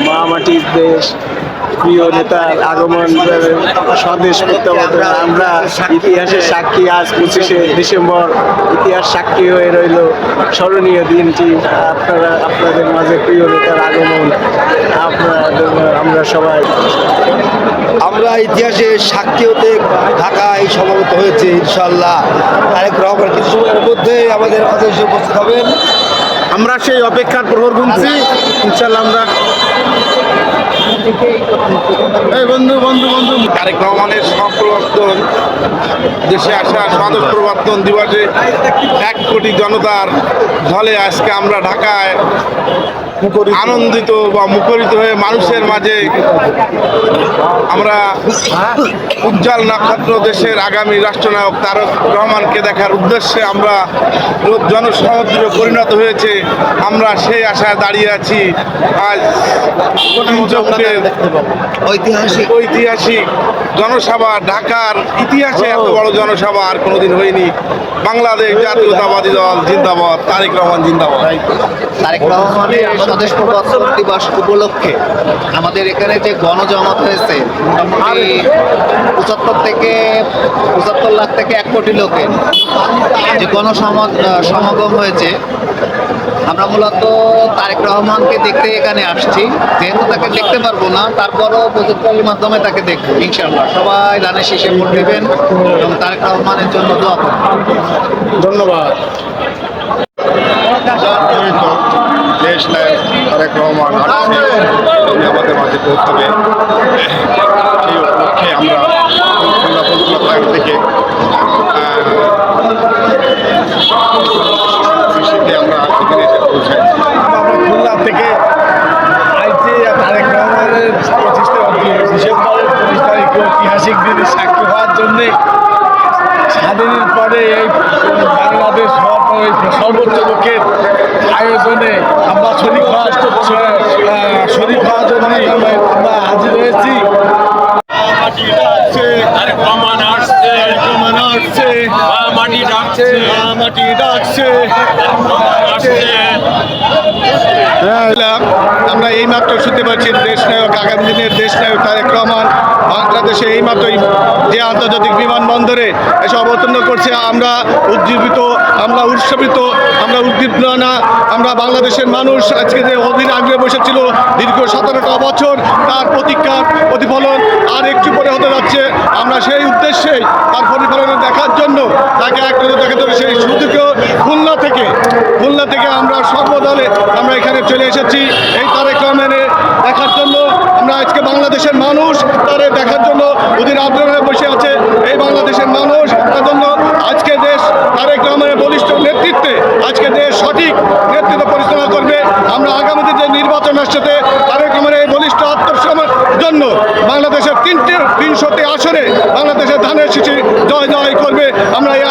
মা মাটির দেশ, প্রিয় নেতার আগমন, স্বদেশ প্রত্যাবর্তন। আমরা ইতিহাসের সাক্ষী। আজ 25শে ডিসেম্বর ইতিহাস সাক্ষী হয়ে রইল স্মরণীয় দিনটি। আপনাদের মাঝে প্রিয় নেতার আগমন, আমরা সবাই ইতিহাসে সাক্ষী হতে ঢাকায় সমবেত হয়েছে। ইনশাআল্লাহ তারেক রহমান কিছু সময়ের মধ্যে আমাদের মাঝে এসে উপস্থিত হবেন। আমরা সেই অপেক্ষার প্রহর গুনছি। ইনশাআল্লাহ আমরা তারেক রহমানের সপ্রবর্তন দেশে আসা স্বদেশ প্রবর্তন দিবসে 1 কোটি জনতার ঢলে আজকে আমরা ঢাকায় আনন্দিত বা মুখরিত হয়ে মানুষের মাঝে আমরা উজ্জ্বল নক্ষত্র দেশের আগামী রাষ্ট্রনায়ক তারেক রহমানকে দেখার উদ্দেশ্যে আমরা জনসমুদ্রে পরিণত হয়েছে। আমরা সেই আশায় দাঁড়িয়ে আছি। আজ ঐতিহাসিক জনসভা, ঢাকার ইতিহাসে এত বড় জনসভা আর কোনোদিন হয়নি। বাংলাদেশ জাতীয়তাবাদী দল জিন্দাবাদ, তারেক রহমান জিন্দাবাদ। তারেক রহমানের স্বদেশ প্রবর্তন দিবস উপলক্ষে আমাদের এখানে যে গণজমাত হয়েছে মোটামুটি 75 লাখ থেকে 1 কোটি লোকের যে সমাগম হয়েছে, আমরা মূলত তারেক রহমানকে দেখতে এখানে আসছি। যেহেতু তাকে দেখতে পারবো না, তারপরও প্রযুক্তির মাধ্যমে তাকে দেখবো ইনশাআল্লাহ। সবাই ধানের শীষে ভোট দেবেন এবং তারেক রহমানের জন্য দোয়া করবেন। ধন্যবাদ। দেশ নায়ক তারেক রহমান আমাদের মাঝে পৌঁছাবে, সেই উপলক্ষে আমরা থেকে আমরা এখানে এসে পৌঁছাই। খুলনা থেকে আইছি তারেক রহমানের 25 ডিসেম্বরের 25 তারিখে ঐতিহাসিক দিনে সাক্ষী হওয়ার জন্যে। স্বাধীনের পরে এই বাংলাদেশ সর্বোচ্চ লোকের আয়োজনে আমরা শরীফ হওয়ার জন্য আমরা হাজির হয়েছি। আমরা এইমাত্র শুনতে পাচ্ছি দেশ নায়ক, আগামী দিনের দেশ নায়ক তারেক রহমান বাংলাদেশে এইমাত্রই যে আন্তর্জাতিক বিমানবন্দরে এসে অবতীর্ণ করছে। আমরা উজ্জীবিত, আমরা উৎসবিত, আমরা উদ্দীপনা। আমরা বাংলাদেশের মানুষ আজকে যে অধীর আগ্রহে বসেছিল দীর্ঘ 17টা বছর, তার প্রতীক্ষার প্রতিফলন আর একটু পরে হতে যাচ্ছে। আমরা সেই উদ্দেশ্যেই তার প্রতিফলন দেখার জন্য তাকে এক নজর দেখাতে হবে। সেই সুদীর্ঘ খুলনা থেকে আমরা সর্বদলে আমরা এখানে চলে এসেছি এই তারেক রহমানের দেখার জন্য। আমরা আজকে বাংলাদেশের মানুষ তারে দেখার জন্য অধীর আগ্রহে বসে আছে। এই বাংলাদেশের মানুষ তার জন্য আজকে দেশ তারেক রহমানের বলিষ্ঠ নেতৃত্বে আজকে দেশ সঠিক নেতৃত্ব পরিচালনা করবে। আমরা আগামীতে যে নির্বাচন আসছে তারেক রহমানের এই বলিষ্ঠ আত্মসমর্পণের জন্য বাংলাদেশের 330 আসনে বাংলাদেশের ধানের শীষে জয় করবে। আমরা এই